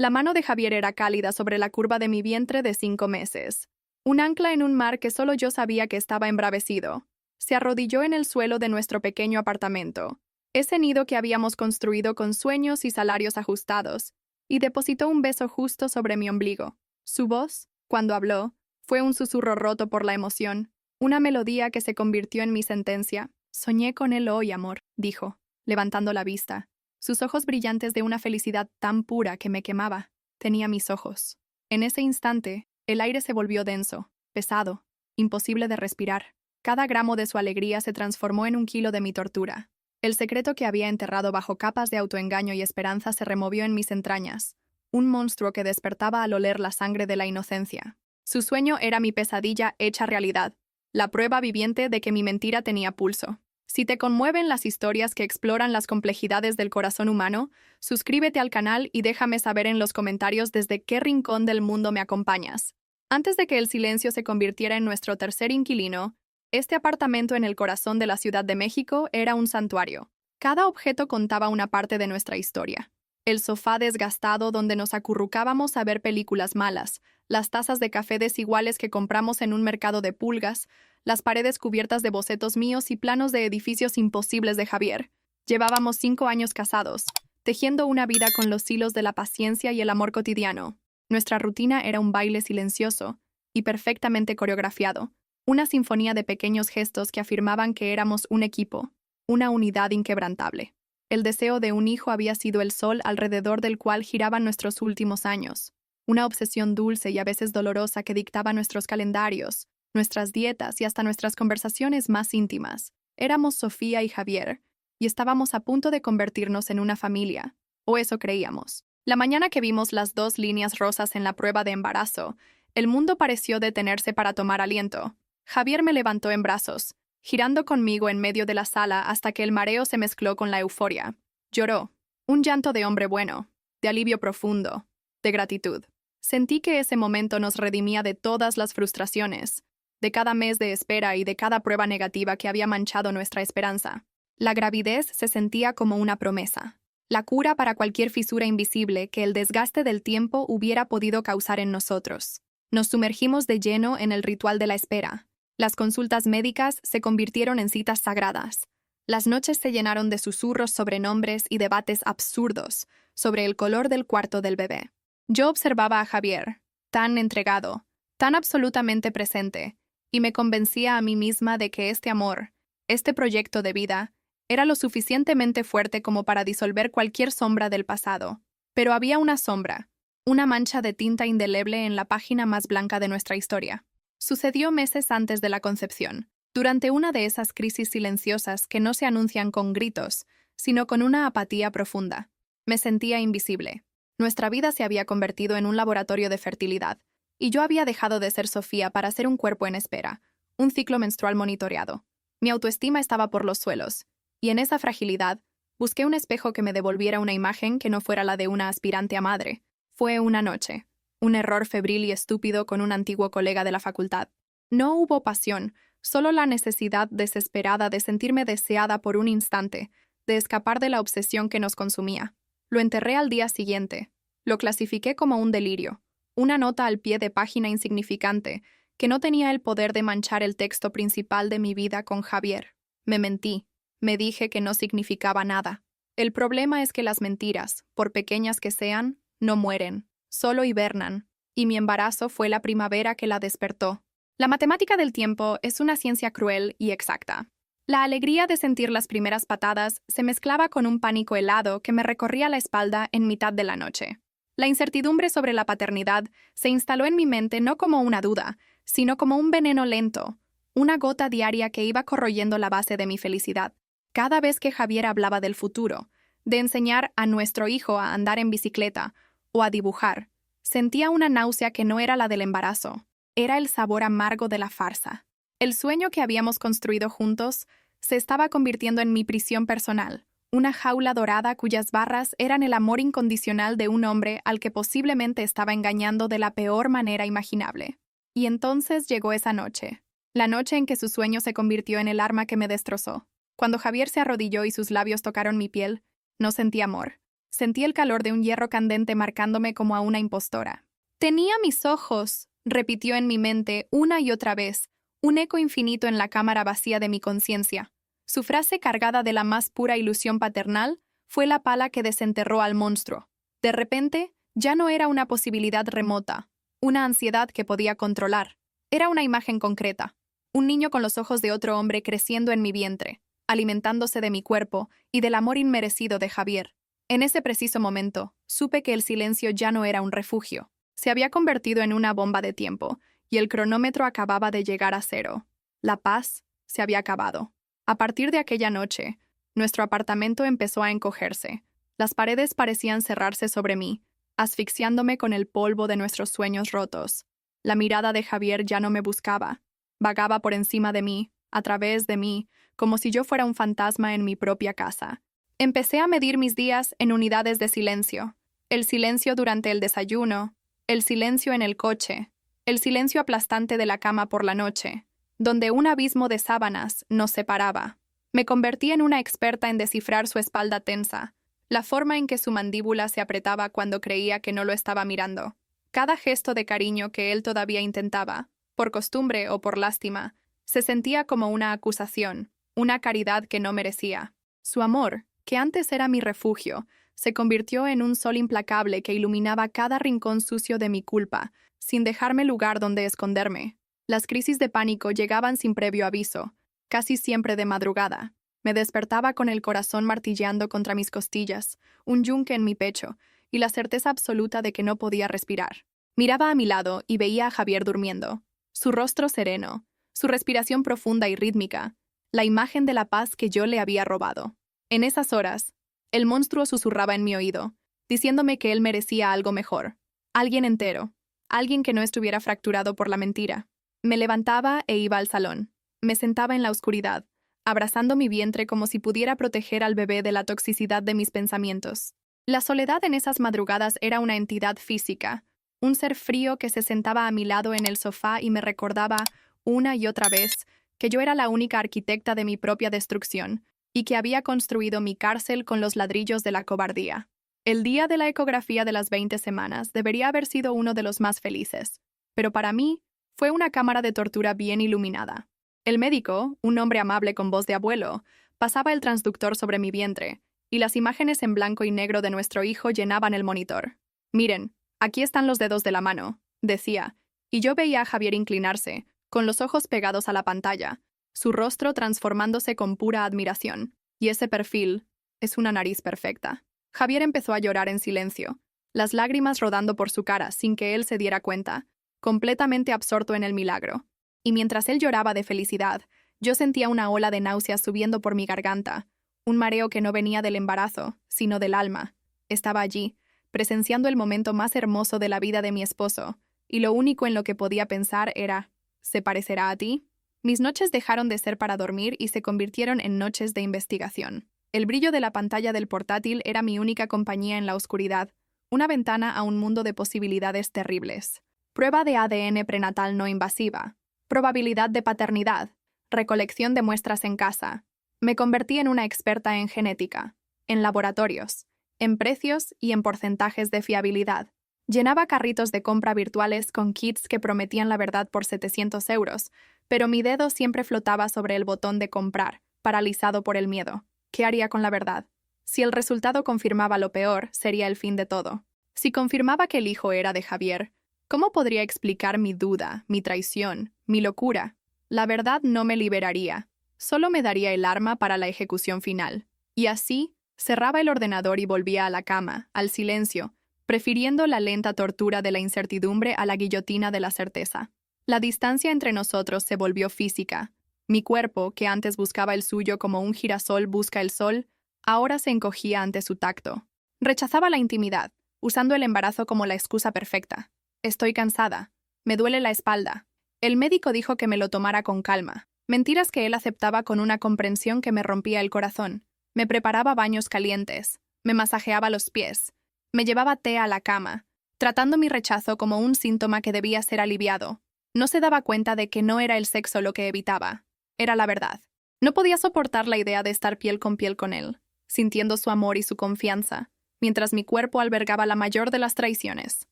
La mano de Javier era cálida sobre la curva de mi vientre de 5 meses. Un ancla en un mar que solo yo sabía que estaba embravecido. Se arrodilló en el suelo de nuestro pequeño apartamento, ese nido que habíamos construido con sueños y salarios ajustados, y depositó un beso justo sobre mi ombligo. Su voz, cuando habló, fue un susurro roto por la emoción, una melodía que se convirtió en mi sentencia. Soñé con él hoy, amor, dijo, levantando la vista. Sus ojos brillantes de una felicidad tan pura que me quemaba. Tenía mis ojos. En ese instante, el aire se volvió denso, pesado, imposible de respirar. Cada gramo de su alegría se transformó en un kilo de mi tortura. El secreto que había enterrado bajo capas de autoengaño y esperanza se removió en mis entrañas, un monstruo que despertaba al oler la sangre de la inocencia. Su sueño era mi pesadilla hecha realidad, la prueba viviente de que mi mentira tenía pulso. Si te conmueven las historias que exploran las complejidades del corazón humano, suscríbete al canal y déjame saber en los comentarios desde qué rincón del mundo me acompañas. Antes de que el silencio se convirtiera en nuestro tercer inquilino, este apartamento en el corazón de la Ciudad de México era un santuario. Cada objeto contaba una parte de nuestra historia. El sofá desgastado donde nos acurrucábamos a ver películas malas, las tazas de café desiguales que compramos en un mercado de pulgas, las paredes cubiertas de bocetos míos y planos de edificios imposibles de Javier. Llevábamos 5 años casados, tejiendo una vida con los hilos de la paciencia y el amor cotidiano. Nuestra rutina era un baile silencioso y perfectamente coreografiado, una sinfonía de pequeños gestos que afirmaban que éramos un equipo, una unidad inquebrantable. El deseo de un hijo había sido el sol alrededor del cual giraban nuestros últimos años, una obsesión dulce y a veces dolorosa que dictaba nuestros calendarios, nuestras dietas y hasta nuestras conversaciones más íntimas. Éramos Sofía y Javier, y estábamos a punto de convertirnos en una familia, o eso creíamos. La mañana que vimos las 2 líneas rosas en la prueba de embarazo, el mundo pareció detenerse para tomar aliento. Javier me levantó en brazos, girando conmigo en medio de la sala hasta que el mareo se mezcló con la euforia. Lloró, un llanto de hombre bueno, de alivio profundo, de gratitud. Sentí que ese momento nos redimía de todas las frustraciones, de cada mes de espera y de cada prueba negativa que había manchado nuestra esperanza. La gravidez se sentía como una promesa, la cura para cualquier fisura invisible que el desgaste del tiempo hubiera podido causar en nosotros. Nos sumergimos de lleno en el ritual de la espera. Las consultas médicas se convirtieron en citas sagradas. Las noches se llenaron de susurros sobre nombres y debates absurdos sobre el color del cuarto del bebé. Yo observaba a Javier, tan entregado, tan absolutamente presente, y me convencía a mí misma de que este amor, este proyecto de vida, era lo suficientemente fuerte como para disolver cualquier sombra del pasado. Pero había una sombra, una mancha de tinta indeleble en la página más blanca de nuestra historia. Sucedió meses antes de la concepción, durante una de esas crisis silenciosas que no se anuncian con gritos, sino con una apatía profunda. Me sentía invisible. Nuestra vida se había convertido en un laboratorio de fertilidad, y yo había dejado de ser Sofía para ser un cuerpo en espera, un ciclo menstrual monitoreado. Mi autoestima estaba por los suelos, y en esa fragilidad, busqué un espejo que me devolviera una imagen que no fuera la de una aspirante a madre. Fue una noche. Un error febril y estúpido con un antiguo colega de la facultad. No hubo pasión, solo la necesidad desesperada de sentirme deseada por un instante, de escapar de la obsesión que nos consumía. Lo enterré al día siguiente. Lo clasifiqué como un delirio, una nota al pie de página insignificante, que no tenía el poder de manchar el texto principal de mi vida con Javier. Me mentí. Me dije que no significaba nada. El problema es que las mentiras, por pequeñas que sean, no mueren. Solo hibernan, y mi embarazo fue la primavera que la despertó. La matemática del tiempo es una ciencia cruel y exacta. La alegría de sentir las primeras patadas se mezclaba con un pánico helado que me recorría la espalda en mitad de la noche. La incertidumbre sobre la paternidad se instaló en mi mente no como una duda, sino como un veneno lento, una gota diaria que iba corroyendo la base de mi felicidad. Cada vez que Javier hablaba del futuro, de enseñar a nuestro hijo a andar en bicicleta, o a dibujar, sentía una náusea que no era la del embarazo, era el sabor amargo de la farsa. El sueño que habíamos construido juntos se estaba convirtiendo en mi prisión personal, una jaula dorada cuyas barras eran el amor incondicional de un hombre al que posiblemente estaba engañando de la peor manera imaginable. Y entonces llegó esa noche, la noche en que su sueño se convirtió en el arma que me destrozó. Cuando Javier se arrodilló y sus labios tocaron mi piel, no sentí amor, Sentí el calor de un hierro candente marcándome como a una impostora. «Tenía mis ojos», repitió en mi mente una y otra vez, un eco infinito en la cámara vacía de mi conciencia. Su frase, cargada de la más pura ilusión paternal, fue la pala que desenterró al monstruo. De repente, ya no era una posibilidad remota, una ansiedad que podía controlar. Era una imagen concreta. Un niño con los ojos de otro hombre creciendo en mi vientre, alimentándose de mi cuerpo y del amor inmerecido de Javier. En ese preciso momento, supe que el silencio ya no era un refugio. Se había convertido en una bomba de tiempo, y el cronómetro acababa de llegar a cero. La paz se había acabado. A partir de aquella noche, nuestro apartamento empezó a encogerse. Las paredes parecían cerrarse sobre mí, asfixiándome con el polvo de nuestros sueños rotos. La mirada de Javier ya no me buscaba. Vagaba por encima de mí, a través de mí, como si yo fuera un fantasma en mi propia casa. Empecé a medir mis días en unidades de silencio. El silencio durante el desayuno, el silencio en el coche, el silencio aplastante de la cama por la noche, donde un abismo de sábanas nos separaba. Me convertí en una experta en descifrar su espalda tensa, la forma en que su mandíbula se apretaba cuando creía que no lo estaba mirando. Cada gesto de cariño que él todavía intentaba, por costumbre o por lástima, se sentía como una acusación, una caridad que no merecía. Su amor, que antes era mi refugio, se convirtió en un sol implacable que iluminaba cada rincón sucio de mi culpa, sin dejarme lugar donde esconderme. Las crisis de pánico llegaban sin previo aviso, casi siempre de madrugada. Me despertaba con el corazón martilleando contra mis costillas, un yunque en mi pecho, y la certeza absoluta de que no podía respirar. Miraba a mi lado y veía a Javier durmiendo. Su rostro sereno, su respiración profunda y rítmica, la imagen de la paz que yo le había robado. En esas horas, el monstruo susurraba en mi oído, diciéndome que él merecía algo mejor, alguien entero, alguien que no estuviera fracturado por la mentira. Me levantaba e iba al salón. Me sentaba en la oscuridad, abrazando mi vientre como si pudiera proteger al bebé de la toxicidad de mis pensamientos. La soledad en esas madrugadas era una entidad física, un ser frío que se sentaba a mi lado en el sofá y me recordaba, una y otra vez, que yo era la única arquitecta de mi propia destrucción, y que había construido mi cárcel con los ladrillos de la cobardía. El día de la ecografía de las 20 semanas debería haber sido uno de los más felices, pero para mí fue una cámara de tortura bien iluminada. El médico, un hombre amable con voz de abuelo, pasaba el transductor sobre mi vientre, y las imágenes en blanco y negro de nuestro hijo llenaban el monitor. «Miren, aquí están los dedos de la mano», decía, y yo veía a Javier inclinarse, con los ojos pegados a la pantalla, su rostro transformándose con pura admiración. Y ese perfil es una nariz perfecta. Javier empezó a llorar en silencio, las lágrimas rodando por su cara sin que él se diera cuenta, completamente absorto en el milagro. Y mientras él lloraba de felicidad, yo sentía una ola de náuseas subiendo por mi garganta, un mareo que no venía del embarazo, sino del alma. Estaba allí, presenciando el momento más hermoso de la vida de mi esposo, y lo único en lo que podía pensar era, ¿se parecerá a ti? Mis noches dejaron de ser para dormir y se convirtieron en noches de investigación. El brillo de la pantalla del portátil era mi única compañía en la oscuridad, una ventana a un mundo de posibilidades terribles. Prueba de ADN prenatal no invasiva, probabilidad de paternidad, recolección de muestras en casa. Me convertí en una experta en genética, en laboratorios, en precios y en porcentajes de fiabilidad. Llenaba carritos de compra virtuales con kits que prometían la verdad por 700 euros, pero mi dedo siempre flotaba sobre el botón de comprar, paralizado por el miedo. ¿Qué haría con la verdad? Si el resultado confirmaba lo peor, sería el fin de todo. Si confirmaba que el hijo era de Javier, ¿cómo podría explicar mi duda, mi traición, mi locura? La verdad no me liberaría, solo me daría el arma para la ejecución final. Y así, cerraba el ordenador y volvía a la cama, al silencio, prefiriendo la lenta tortura de la incertidumbre a la guillotina de la certeza. La distancia entre nosotros se volvió física. Mi cuerpo, que antes buscaba el suyo como un girasol busca el sol, ahora se encogía ante su tacto. Rechazaba la intimidad, usando el embarazo como la excusa perfecta. Estoy cansada. Me duele la espalda. El médico dijo que me lo tomara con calma. Mentiras que él aceptaba con una comprensión que me rompía el corazón. Me preparaba baños calientes. Me masajeaba los pies. Me llevaba té a la cama, tratando mi rechazo como un síntoma que debía ser aliviado. No se daba cuenta de que no era el sexo lo que evitaba. Era la verdad. No podía soportar la idea de estar piel con él, sintiendo su amor y su confianza. mientras mi cuerpo albergaba la mayor de las traiciones.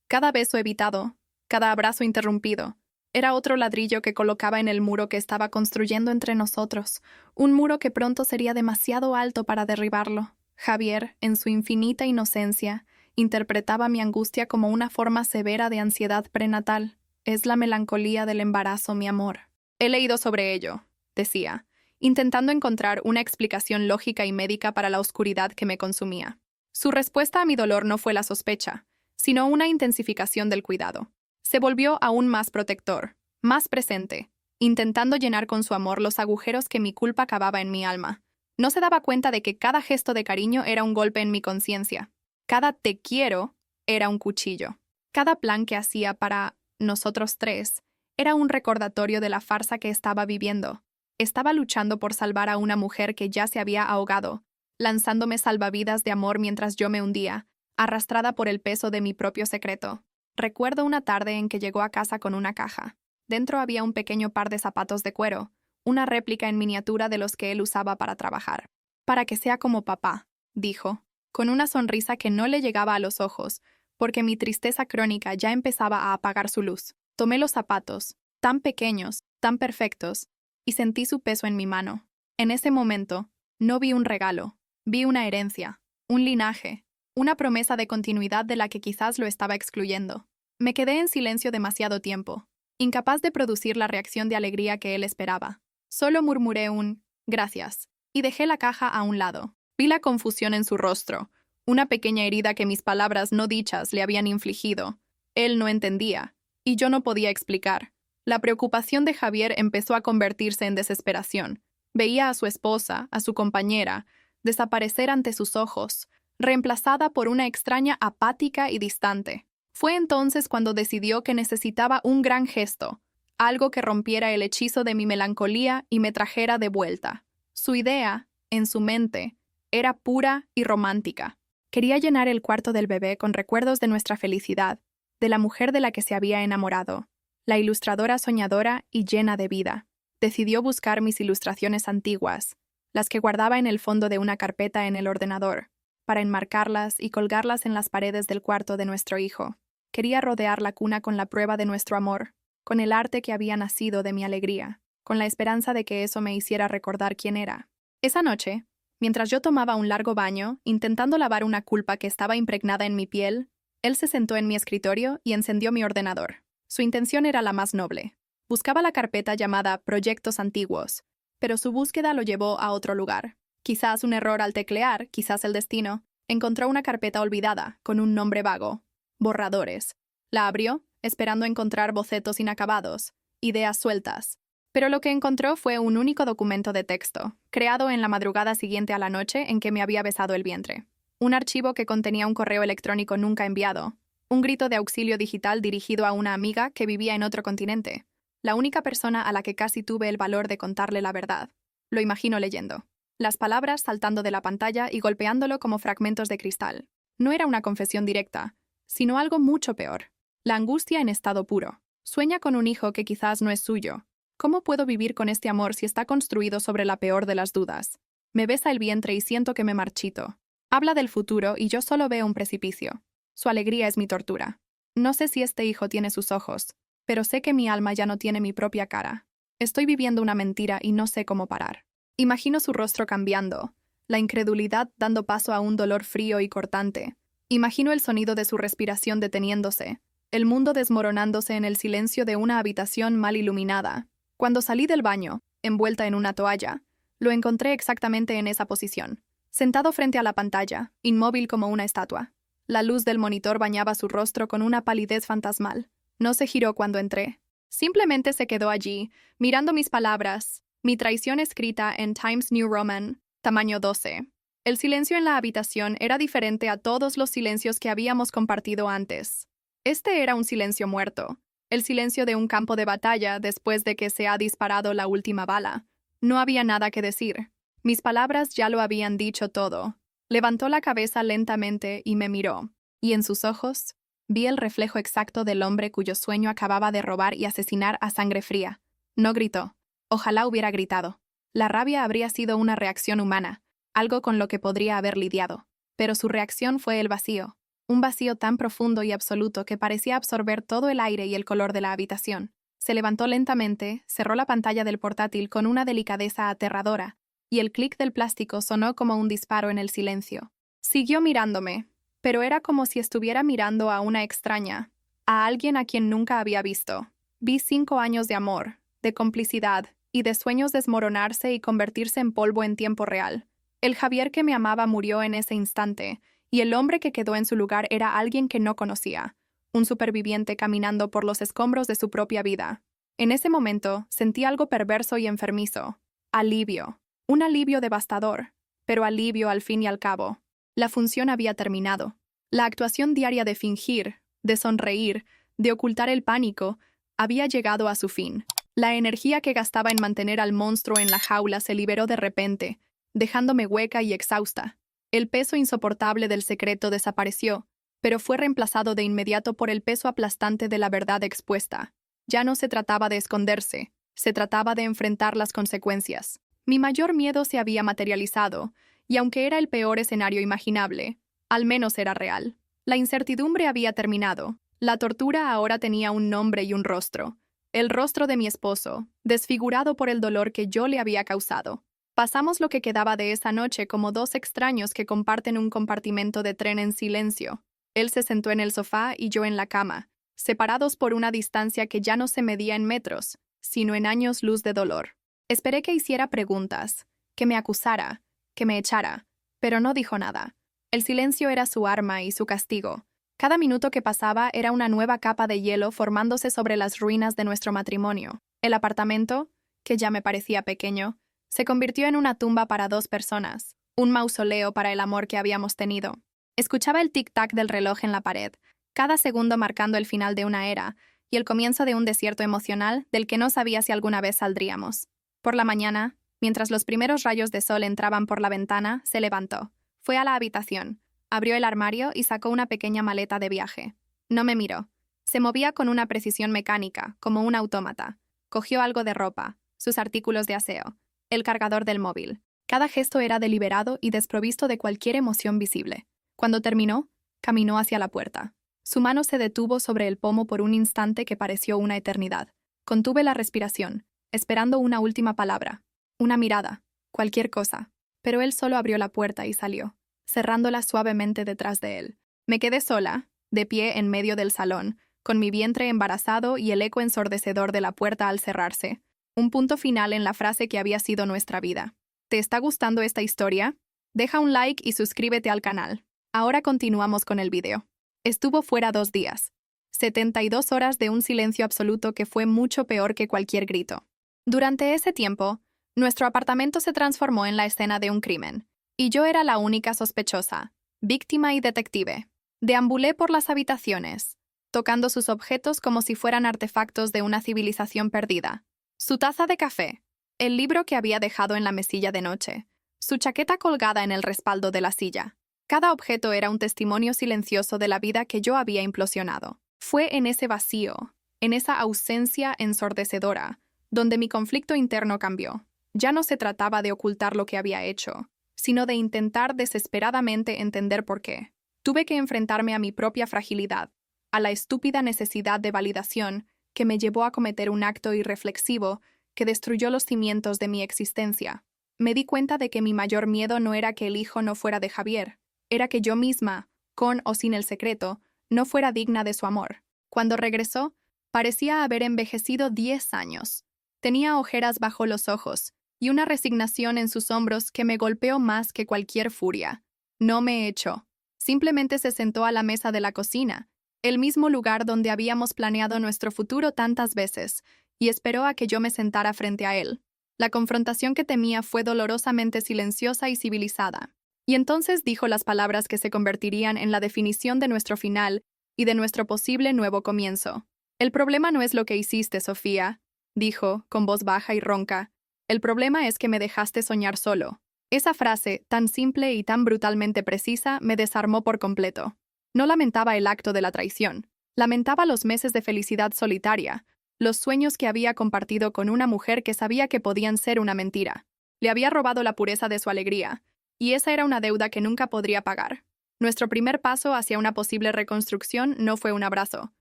Cada beso evitado, cada abrazo interrumpido, era otro ladrillo que colocaba en el muro que estaba construyendo entre nosotros, un muro que pronto sería demasiado alto para derribarlo. Javier, en su infinita inocencia, interpretaba mi angustia como una forma severa de ansiedad prenatal. Es la melancolía del embarazo, mi amor. He leído sobre ello, decía, intentando encontrar una explicación lógica y médica para la oscuridad que me consumía. Su respuesta a mi dolor no fue la sospecha, sino una intensificación del cuidado. Se volvió aún más protector, más presente, intentando llenar con su amor los agujeros que mi culpa cavaba en mi alma. No se daba cuenta de que cada gesto de cariño era un golpe en mi conciencia. Cada te quiero era un cuchillo. Cada plan que hacía para nosotros tres era un recordatorio de la farsa que estaba viviendo. Estaba luchando por salvar a una mujer que ya se había ahogado, lanzándome salvavidas de amor mientras yo me hundía, arrastrada por el peso de mi propio secreto. Recuerdo una tarde en que llegó a casa con una caja. Dentro había un pequeño par de zapatos de cuero, una réplica en miniatura de los que él usaba para trabajar. Para que sea como papá, dijo, con una sonrisa que no le llegaba a los ojos, porque mi tristeza crónica ya empezaba a apagar su luz. Tomé los zapatos, tan pequeños, tan perfectos, y sentí su peso en mi mano. En ese momento, no vi un regalo, vi una herencia, un linaje, una promesa de continuidad de la que quizás lo estaba excluyendo. Me quedé en silencio demasiado tiempo, incapaz de producir la reacción de alegría que él esperaba. Solo murmuré un «gracias» y dejé la caja a un lado. Vi la confusión en su rostro, una pequeña herida que mis palabras no dichas le habían infligido. Él no entendía, y yo no podía explicar. La preocupación de Javier empezó a convertirse en desesperación. Veía a su esposa, a su compañera, desaparecer ante sus ojos, reemplazada por una extraña apática y distante. Fue entonces cuando decidió que necesitaba un gran gesto, algo que rompiera el hechizo de mi melancolía y me trajera de vuelta. Su idea, en su mente, era pura y romántica. Quería llenar el cuarto del bebé con recuerdos de nuestra felicidad, de la mujer de la que se había enamorado, la ilustradora soñadora y llena de vida. Decidió buscar mis ilustraciones antiguas, las que guardaba en el fondo de una carpeta en el ordenador, para enmarcarlas y colgarlas en las paredes del cuarto de nuestro hijo. Quería rodear la cuna con la prueba de nuestro amor, con el arte que había nacido de mi alegría, con la esperanza de que eso me hiciera recordar quién era. Esa noche, mientras yo tomaba un largo baño, intentando lavar una culpa que estaba impregnada en mi piel, él se sentó en mi escritorio y encendió mi ordenador. Su intención era la más noble. Buscaba la carpeta llamada Proyectos Antiguos, pero su búsqueda lo llevó a otro lugar. Quizás un error al teclear, quizás el destino. Encontró una carpeta olvidada, con un nombre vago. Borradores. La abrió, esperando encontrar bocetos inacabados, ideas sueltas. Pero lo que encontró fue un único documento de texto, creado en la madrugada siguiente a la noche en que me había besado el vientre. Un archivo que contenía un correo electrónico nunca enviado, un grito de auxilio digital dirigido a una amiga que vivía en otro continente, la única persona a la que casi tuve el valor de contarle la verdad. Lo imagino leyendo. Las palabras saltando de la pantalla y golpeándolo como fragmentos de cristal. No era una confesión directa, sino algo mucho peor. La angustia en estado puro. Sueña con un hijo que quizás no es suyo. ¿Cómo puedo vivir con este amor si está construido sobre la peor de las dudas? Me besa el vientre y siento que me marchito. Habla del futuro y yo solo veo un precipicio. Su alegría es mi tortura. No sé si este hijo tiene sus ojos, pero sé que mi alma ya no tiene mi propia cara. Estoy viviendo una mentira y no sé cómo parar. Imagino su rostro cambiando, la incredulidad dando paso a un dolor frío y cortante. Imagino el sonido de su respiración deteniéndose, el mundo desmoronándose en el silencio de una habitación mal iluminada. Cuando salí del baño, envuelta en una toalla, lo encontré exactamente en esa posición, sentado frente a la pantalla, inmóvil como una estatua. La luz del monitor bañaba su rostro con una palidez fantasmal. No se giró cuando entré. Simplemente se quedó allí, mirando mis palabras, mi traición escrita en Times New Roman, tamaño 12. El silencio en la habitación era diferente a todos los silencios que habíamos compartido antes. Este era un silencio muerto, el silencio de un campo de batalla después de que se ha disparado la última bala. No había nada que decir. Mis palabras ya lo habían dicho todo. Levantó la cabeza lentamente y me miró, y en sus ojos vi el reflejo exacto del hombre cuyo sueño acababa de robar y asesinar a sangre fría. No gritó. Ojalá hubiera gritado. La rabia habría sido una reacción humana, algo con lo que podría haber lidiado. pero su reacción fue el vacío. Un vacío tan profundo y absoluto que parecía absorber todo el aire y el color de la habitación. Se levantó lentamente, cerró la pantalla del portátil con una delicadeza aterradora, y el clic del plástico sonó como un disparo en el silencio. Siguió mirándome, pero era como si estuviera mirando a una extraña, a alguien a quien nunca había visto. Vi 5 años de amor, de complicidad y de sueños desmoronarse y convertirse en polvo en tiempo real. El Javier que me amaba murió en ese instante, y el hombre que quedó en su lugar era alguien que no conocía, un superviviente caminando por los escombros de su propia vida. En ese momento sentí algo perverso y enfermizo. Alivio. Un alivio devastador, pero alivio al fin y al cabo. La función había terminado. La actuación diaria de fingir, de sonreír, de ocultar el pánico, había llegado a su fin. La energía que gastaba en mantener al monstruo en la jaula se liberó de repente, dejándome hueca y exhausta. El peso insoportable del secreto desapareció, pero fue reemplazado de inmediato por el peso aplastante de la verdad expuesta. Ya no se trataba de esconderse, se trataba de enfrentar las consecuencias. Mi mayor miedo se había materializado, y aunque era el peor escenario imaginable, al menos era real. La incertidumbre había terminado. La tortura ahora tenía un nombre y un rostro. El rostro de mi esposo, desfigurado por el dolor que yo le había causado. Pasamos lo que quedaba de esa noche como dos extraños que comparten un compartimento de tren en silencio. Él se sentó en el sofá y yo en la cama, separados por una distancia que ya no se medía en metros, sino en años luz de dolor. Esperé que hiciera preguntas, que me acusara, que me echara, pero no dijo nada. El silencio era su arma y su castigo. Cada minuto que pasaba era una nueva capa de hielo formándose sobre las ruinas de nuestro matrimonio. El apartamento, que ya me parecía pequeño, se convirtió en una tumba para 2 personas, un mausoleo para el amor que habíamos tenido. Escuchaba el tic-tac del reloj en la pared, cada segundo marcando el final de una era y el comienzo de un desierto emocional del que no sabía si alguna vez saldríamos. Por la mañana, mientras los primeros rayos de sol entraban por la ventana, se levantó. Fue a la habitación, abrió el armario y sacó una pequeña maleta de viaje. No me miró. Se movía con una precisión mecánica, como un autómata. Cogió algo de ropa, sus artículos de aseo, el cargador del móvil. Cada gesto era deliberado y desprovisto de cualquier emoción visible. Cuando terminó, caminó hacia la puerta. Su mano se detuvo sobre el pomo por un instante que pareció una eternidad. Contuve la respiración, esperando una última palabra, una mirada, cualquier cosa. Pero él solo abrió la puerta y salió, cerrándola suavemente detrás de él. Me quedé sola, de pie en medio del salón, con mi vientre embarazado y el eco ensordecedor de la puerta al cerrarse. Un punto final en la frase que había sido nuestra vida. ¿Te está gustando esta historia? Deja un like y suscríbete al canal. Ahora continuamos con el video. Estuvo fuera 2 días. 72 horas de un silencio absoluto que fue mucho peor que cualquier grito. Durante ese tiempo, nuestro apartamento se transformó en la escena de un crimen, y yo era la única sospechosa, víctima y detective. Deambulé por las habitaciones, tocando sus objetos como si fueran artefactos de una civilización perdida. Su taza de café, el libro que había dejado en la mesilla de noche, su chaqueta colgada en el respaldo de la silla. Cada objeto era un testimonio silencioso de la vida que yo había implosionado. Fue en ese vacío, en esa ausencia ensordecedora, donde mi conflicto interno cambió. Ya no se trataba de ocultar lo que había hecho, sino de intentar desesperadamente entender por qué. Tuve que enfrentarme a mi propia fragilidad, a la estúpida necesidad de validación que me llevó a cometer un acto irreflexivo que destruyó los cimientos de mi existencia. Me di cuenta de que mi mayor miedo no era que el hijo no fuera de Javier, era que yo misma, con o sin el secreto, no fuera digna de su amor. Cuando regresó, parecía haber envejecido 10 años. Tenía ojeras bajo los ojos y una resignación en sus hombros que me golpeó más que cualquier furia. No me echó. Simplemente se sentó a la mesa de la cocina, el mismo lugar donde habíamos planeado nuestro futuro tantas veces, y esperó a que yo me sentara frente a él. La confrontación que temía fue dolorosamente silenciosa y civilizada. Y entonces dijo las palabras que se convertirían en la definición de nuestro final y de nuestro posible nuevo comienzo. «El problema no es lo que hiciste, Sofía», dijo, con voz baja y ronca. «El problema es que me dejaste soñar solo». Esa frase, tan simple y tan brutalmente precisa, me desarmó por completo. No lamentaba el acto de la traición. Lamentaba los meses de felicidad solitaria, los sueños que había compartido con una mujer que sabía que podían ser una mentira. Le había robado la pureza de su alegría, Y esa era una deuda que nunca podría pagar. Nuestro primer paso hacia una posible reconstrucción no fue un abrazo,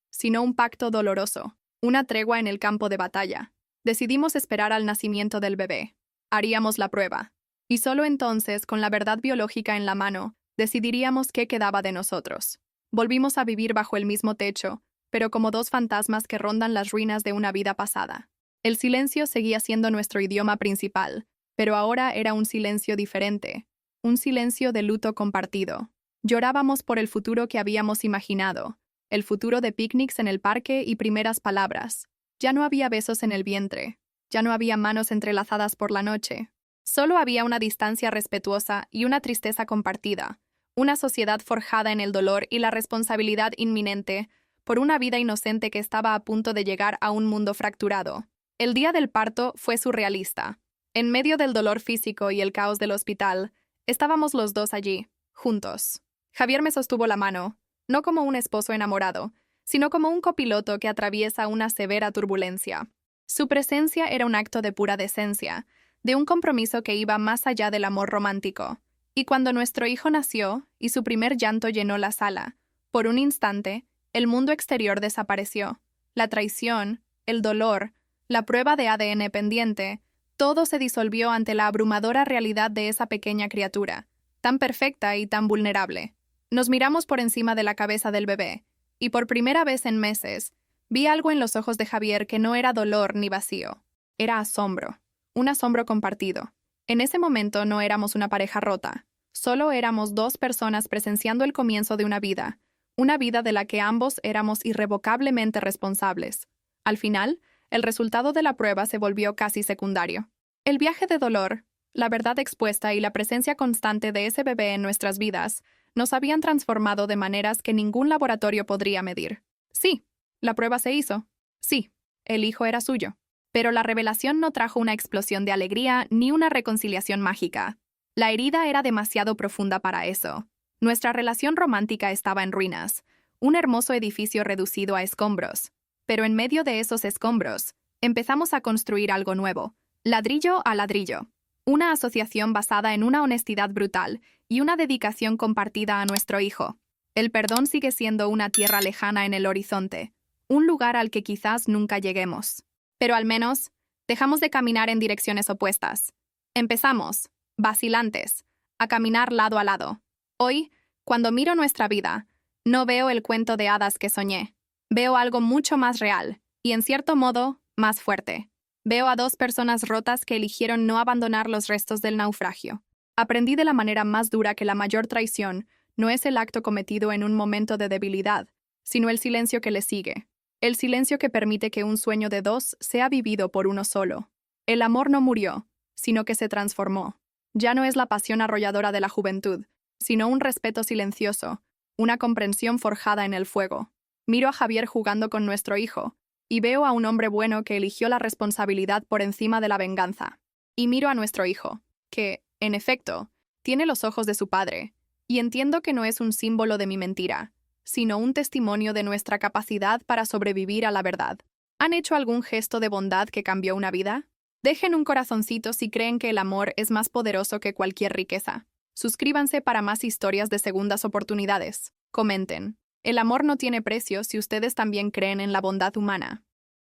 sino un pacto doloroso, una tregua en el campo de batalla. Decidimos esperar al nacimiento del bebé. Haríamos la prueba. Y solo entonces, con la verdad biológica en la mano, decidiríamos qué quedaba de nosotros. Volvimos a vivir bajo el mismo techo, pero como dos fantasmas que rondan las ruinas de una vida pasada. El silencio seguía siendo nuestro idioma principal, pero ahora era un silencio diferente, un silencio de luto compartido. Llorábamos por el futuro que habíamos imaginado, el futuro de picnics en el parque y primeras palabras. Ya no había besos en el vientre, ya no había manos entrelazadas por la noche. Solo había una distancia respetuosa y una tristeza compartida, una sociedad forjada en el dolor y la responsabilidad inminente por una vida inocente que estaba a punto de llegar a un mundo fracturado. El día del parto fue surrealista. En medio del dolor físico y el caos del hospital, estábamos los dos allí, juntos. Javier me sostuvo la mano, no como un esposo enamorado, sino como un copiloto que atraviesa una severa turbulencia. Su presencia era un acto de pura decencia, de un compromiso que iba más allá del amor romántico. Y cuando nuestro hijo nació y su primer llanto llenó la sala, por un instante, el mundo exterior desapareció. La traición, el dolor, la prueba de ADN pendiente, todo se disolvió ante la abrumadora realidad de esa pequeña criatura, tan perfecta y tan vulnerable. Nos miramos por encima de la cabeza del bebé, y por primera vez en meses, vi algo en los ojos de Javier que no era dolor ni vacío. Era asombro, un asombro compartido. En ese momento no éramos una pareja rota, solo éramos dos personas presenciando el comienzo de una vida de la que ambos éramos irrevocablemente responsables. Al final, el resultado de la prueba se volvió casi secundario. El viaje de dolor, la verdad expuesta y la presencia constante de ese bebé en nuestras vidas nos habían transformado de maneras que ningún laboratorio podría medir. Sí, la prueba se hizo. Sí, el hijo era suyo. Pero la revelación no trajo una explosión de alegría ni una reconciliación mágica. La herida era demasiado profunda para eso. Nuestra relación romántica estaba en ruinas, un hermoso edificio reducido a escombros. Pero en medio de esos escombros, empezamos a construir algo nuevo, ladrillo a ladrillo. Una asociación basada en una honestidad brutal y una dedicación compartida a nuestro hijo. El perdón sigue siendo una tierra lejana en el horizonte, un lugar al que quizás nunca lleguemos. Pero al menos, dejamos de caminar en direcciones opuestas. Empezamos, vacilantes, a caminar lado a lado. Hoy, cuando miro nuestra vida, no veo el cuento de hadas que soñé. Veo algo mucho más real, y en cierto modo, más fuerte. Veo a dos personas rotas que eligieron no abandonar los restos del naufragio. Aprendí de la manera más dura que la mayor traición no es el acto cometido en un momento de debilidad, sino el silencio que le sigue. El silencio que permite que un sueño de dos sea vivido por uno solo. El amor no murió, sino que se transformó. Ya no es la pasión arrolladora de la juventud, sino un respeto silencioso, una comprensión forjada en el fuego. Miro a Javier jugando con nuestro hijo, y veo a un hombre bueno que eligió la responsabilidad por encima de la venganza. Y miro a nuestro hijo, que, en efecto, tiene los ojos de su padre, y entiendo que no es un símbolo de mi mentira, sino un testimonio de nuestra capacidad para sobrevivir a la verdad. ¿Han hecho algún gesto de bondad que cambió una vida? Dejen un corazoncito si creen que el amor es más poderoso que cualquier riqueza. Suscríbanse para más historias de segundas oportunidades. Comenten. El amor no tiene precio si ustedes también creen en la bondad humana.